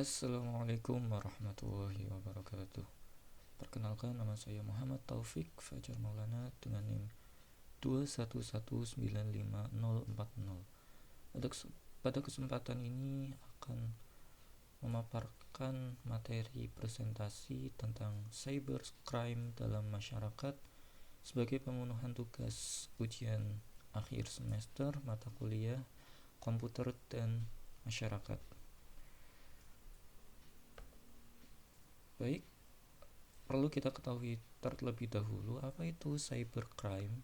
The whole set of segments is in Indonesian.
Assalamualaikum warahmatullahi wabarakatuh. Perkenalkan, nama saya Muhammad Taufik Fajar Maulana dengan NIM 2119040. Pada kesempatan ini akan memaparkan materi presentasi tentang cybercrime dalam masyarakat sebagai pemenuhan tugas ujian akhir semester mata kuliah komputer dan masyarakat. Baik, perlu kita ketahui terlebih dahulu apa itu cybercrime.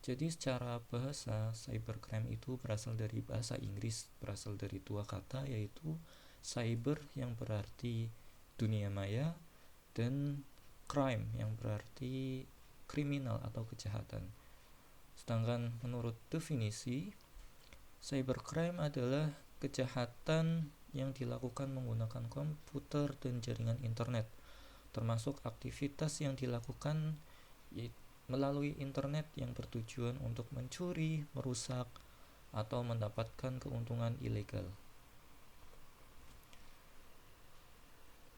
Jadi secara bahasa, cybercrime itu berasal dari bahasa Inggris, berasal dari dua kata, yaitu cyber yang berarti dunia maya dan crime yang berarti kriminal atau kejahatan. Sedangkan menurut definisi, cybercrime adalah kejahatan yang dilakukan menggunakan komputer dan jaringan internet, termasuk aktivitas yang dilakukan melalui internet yang bertujuan untuk mencuri, merusak, atau mendapatkan keuntungan ilegal.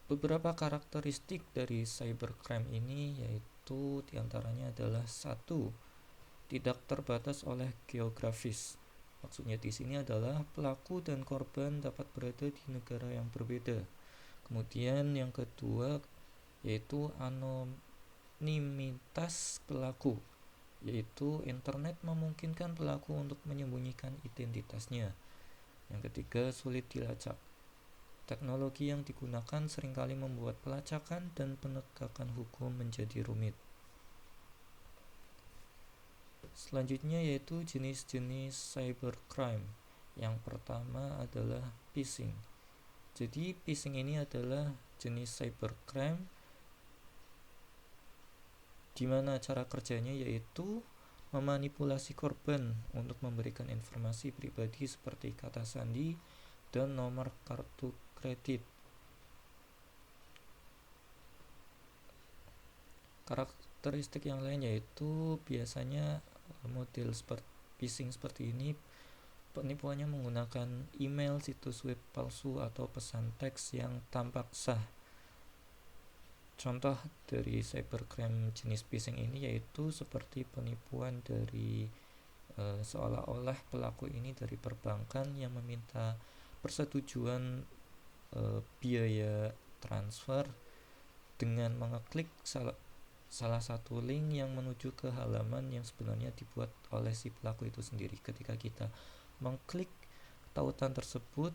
Beberapa karakteristik dari cybercrime ini yaitu diantaranya adalah 1. Tidak terbatas oleh geografis. Maksudnya di sini adalah pelaku dan korban dapat berada di negara yang berbeda. Kemudian yang kedua yaitu anonimitas pelaku, yaitu internet memungkinkan pelaku untuk menyembunyikan identitasnya. Yang ketiga, sulit dilacak. Teknologi yang digunakan seringkali membuat pelacakan dan penegakan hukum menjadi rumit. Selanjutnya yaitu jenis-jenis cybercrime. Yang pertama adalah phishing. Jadi phishing ini adalah jenis cybercrime di mana cara kerjanya yaitu memanipulasi korban untuk memberikan informasi pribadi seperti kata sandi dan nomor kartu kredit. Karakteristik yang lain yaitu biasanya model phishing seperti ini penipuannya menggunakan email, situs web palsu atau pesan teks yang tampak sah. Contoh dari cybercrime jenis phishing ini yaitu seperti penipuan dari seolah-olah pelaku ini dari perbankan yang meminta persetujuan biaya transfer dengan mengeklik salah satu link yang menuju ke halaman yang sebenarnya dibuat oleh si pelaku itu sendiri. Ketika kita mengklik tautan tersebut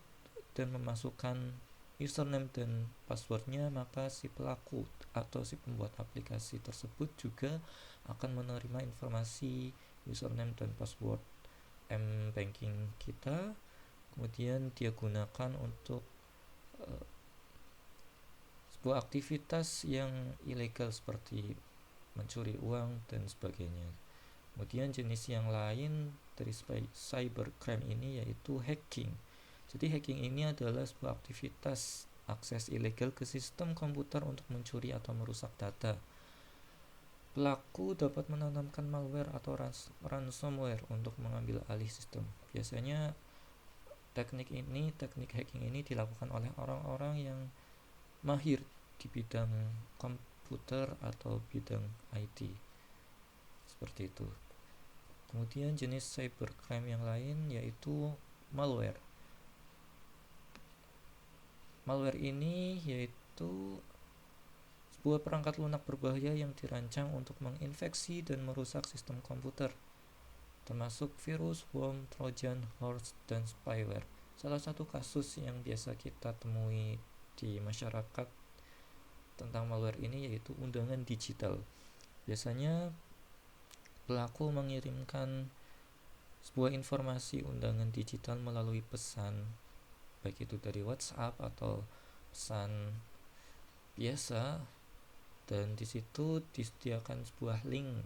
dan memasukkan username dan passwordnya, maka si pelaku atau si pembuat aplikasi tersebut juga akan menerima informasi username dan password m-banking kita, kemudian dia gunakan untuk sebuah aktivitas yang ilegal seperti mencuri uang dan sebagainya. Kemudian jenis yang lain dari cybercrime ini yaitu hacking. Jadi hacking ini adalah sebuah aktivitas akses ilegal ke sistem komputer untuk mencuri atau merusak data. Pelaku dapat menanamkan malware atau ransomware untuk mengambil alih sistem. Biasanya teknik hacking ini dilakukan oleh orang-orang yang mahir di bidang komputer atau bidang IT. Seperti itu. Kemudian jenis cybercrime yang lain yaitu malware. Malware ini yaitu sebuah perangkat lunak berbahaya yang dirancang untuk menginfeksi dan merusak sistem komputer, termasuk virus, worm, trojan, horse, dan spyware. Salah satu kasus yang biasa kita temui di masyarakat tentang malware ini yaitu undangan digital. Biasanya pelaku mengirimkan sebuah informasi undangan digital melalui pesan, baik itu dari WhatsApp atau pesan biasa, dan di situ disediakan sebuah link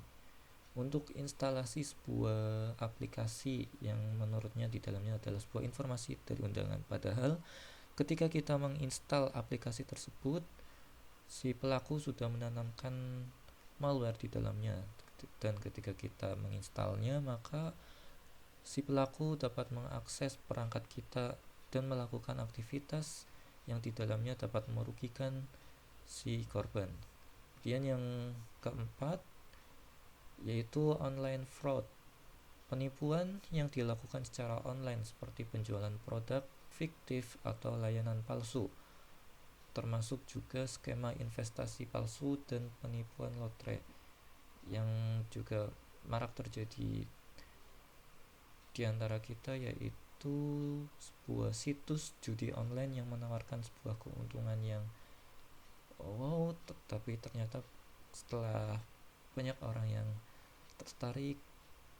untuk instalasi sebuah aplikasi yang menurutnya di dalamnya adalah sebuah informasi dari undangan. Padahal ketika kita menginstal aplikasi tersebut, si pelaku sudah menanamkan malware di dalamnya, dan ketika kita menginstalnya maka si pelaku dapat mengakses perangkat kita dan melakukan aktivitas yang di dalamnya dapat merugikan si korban. Kemudian yang keempat yaitu online fraud, penipuan yang dilakukan secara online seperti penjualan produk fiktif atau layanan palsu, termasuk juga skema investasi palsu dan penipuan lotre yang juga marak terjadi di antara kita, yaitu sebuah situs judi online yang menawarkan sebuah keuntungan yang wow, tapi ternyata setelah banyak orang yang tertarik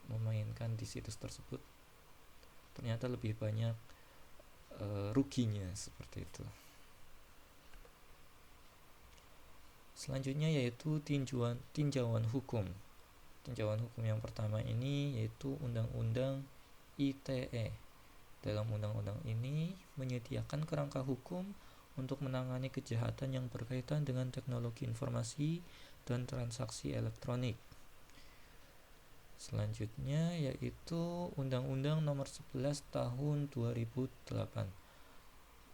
memainkan di situs tersebut, ternyata lebih banyak ruginya seperti itu. Selanjutnya yaitu tinjauan hukum. Tinjauan hukum yang pertama ini yaitu Undang-Undang ITE. Dalam undang-undang ini menyediakan kerangka hukum untuk menangani kejahatan yang berkaitan dengan teknologi informasi dan transaksi elektronik. Selanjutnya yaitu Undang-Undang Nomor 11 Tahun 2008.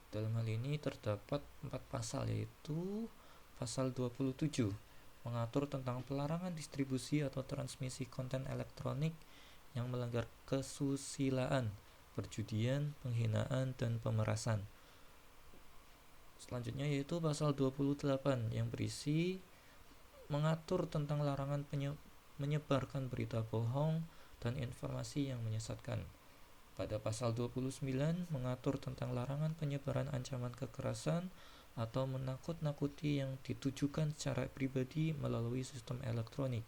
Dalam hal ini terdapat 4 pasal, yaitu Pasal 27 mengatur tentang pelarangan distribusi atau transmisi konten elektronik yang melanggar kesusilaan, perjudian, penghinaan, dan pemerasan. Selanjutnya yaitu Pasal 28 yang berisi mengatur tentang larangan menyebarkan berita bohong dan informasi yang menyesatkan. Pada Pasal 29 mengatur tentang larangan penyebaran ancaman kekerasan atau menakut-nakuti yang ditujukan secara pribadi melalui sistem elektronik.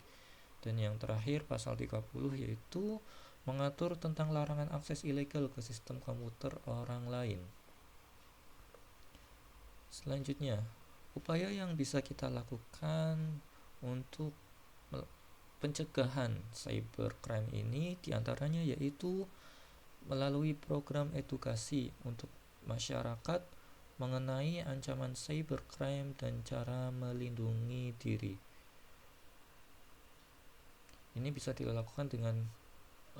Dan yang terakhir Pasal 30 yaitu mengatur tentang larangan akses ilegal ke sistem komputer orang lain. Selanjutnya, upaya yang bisa kita lakukan untuk pencegahan cybercrime ini diantaranya yaitu melalui program edukasi untuk masyarakat mengenai ancaman cybercrime dan cara melindungi diri. Ini bisa dilakukan dengan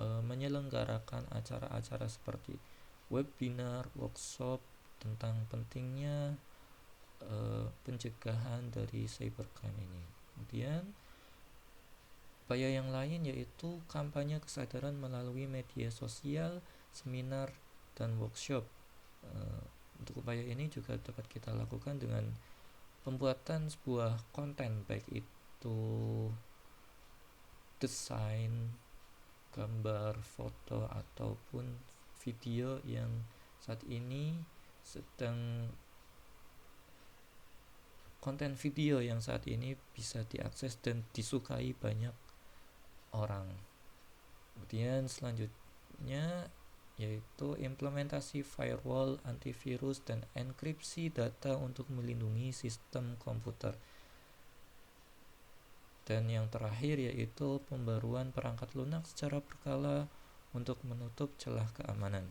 menyelenggarakan acara-acara seperti webinar, workshop tentang pentingnya pencegahan dari cybercrime ini. Kemudian upaya yang lain yaitu kampanye kesadaran melalui media sosial, seminar, dan workshop. Untuk upaya ini juga dapat kita lakukan dengan pembuatan sebuah konten, baik itu desain, gambar, foto, ataupun video yang saat ini konten video yang saat ini bisa diakses dan disukai banyak orang. Kemudian selanjutnya yaitu implementasi firewall, antivirus, dan enkripsi data untuk melindungi sistem komputer. Dan yang terakhir yaitu pembaruan perangkat lunak secara berkala untuk menutup celah keamanan.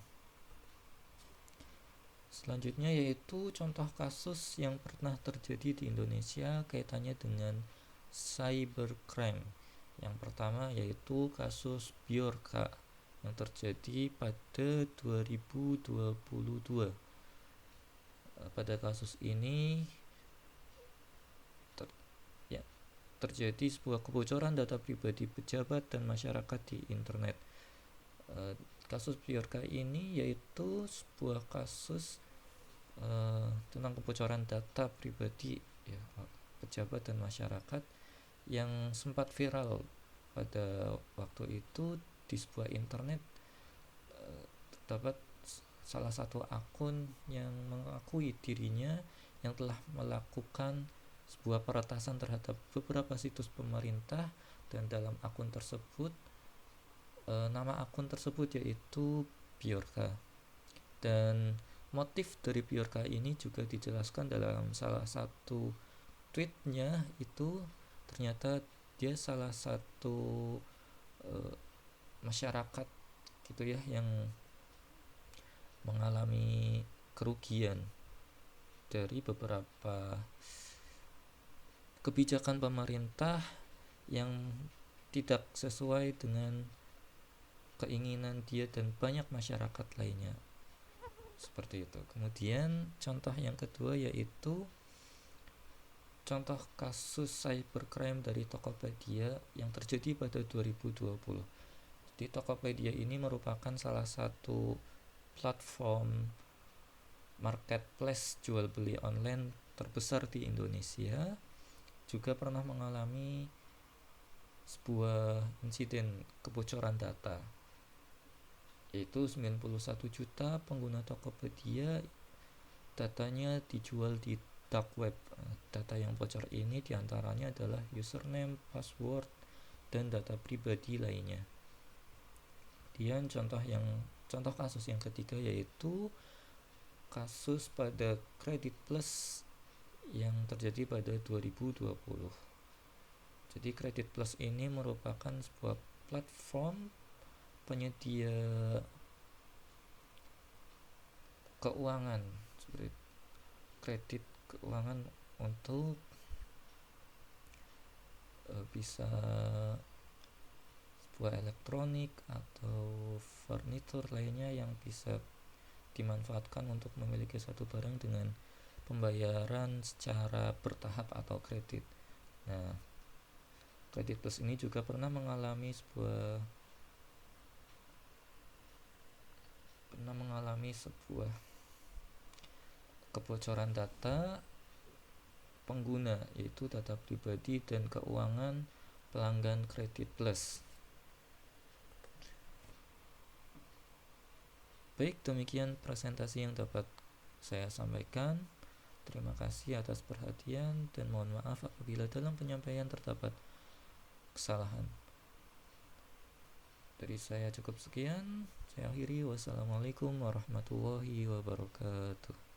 Selanjutnya yaitu contoh kasus yang pernah terjadi di Indonesia kaitannya dengan cybercrime. Yang pertama yaitu kasus Bjorka yang terjadi pada 2022. Pada kasus ini terjadi sebuah kebocoran data pribadi pejabat dan masyarakat di internet. Kasus Bjorka ini yaitu sebuah kasus tentang kebocoran data pribadi pejabat dan masyarakat yang sempat viral pada waktu itu. Di sebuah internet terdapat salah satu akun yang mengakui dirinya yang telah melakukan sebuah peretasan terhadap beberapa situs pemerintah, dan dalam akun tersebut nama akun tersebut yaitu Bjorka. Dan motif dari Bjorka ini juga dijelaskan dalam salah satu tweetnya, itu ternyata dia salah satu masyarakat gitu ya yang mengalami kerugian dari beberapa kebijakan pemerintah yang tidak sesuai dengan keinginan dia dan banyak masyarakat lainnya. Seperti itu. Kemudian contoh yang kedua yaitu contoh kasus cybercrime dari Tokopedia yang terjadi pada 2020. Di Tokopedia ini merupakan salah satu platform marketplace jual beli online terbesar di Indonesia. Juga pernah mengalami sebuah insiden kebocoran data, yaitu 91 juta pengguna Tokopedia datanya dijual di dark web. Data yang bocor ini diantaranya adalah username, password, dan data pribadi lainnya. Kemudian contoh kasus yang ketiga yaitu kasus pada Credit Plus yang terjadi pada 2020. Jadi Credit Plus ini merupakan sebuah platform penyedia keuangan, seperti kredit keuangan untuk bisa sebuah elektronik atau furnitur lainnya yang bisa dimanfaatkan untuk memiliki satu barang dengan pembayaran secara bertahap atau kredit. Nah, Credit Plus ini juga pernah mengalami sebuah kebocoran data pengguna, yaitu data pribadi dan keuangan pelanggan Credit Plus. Baik, demikian presentasi yang dapat saya sampaikan. Terima kasih atas perhatian dan mohon maaf apabila dalam penyampaian terdapat kesalahan. Dari saya cukup sekian. Saya akhiri. Wassalamualaikum warahmatullahi wabarakatuh.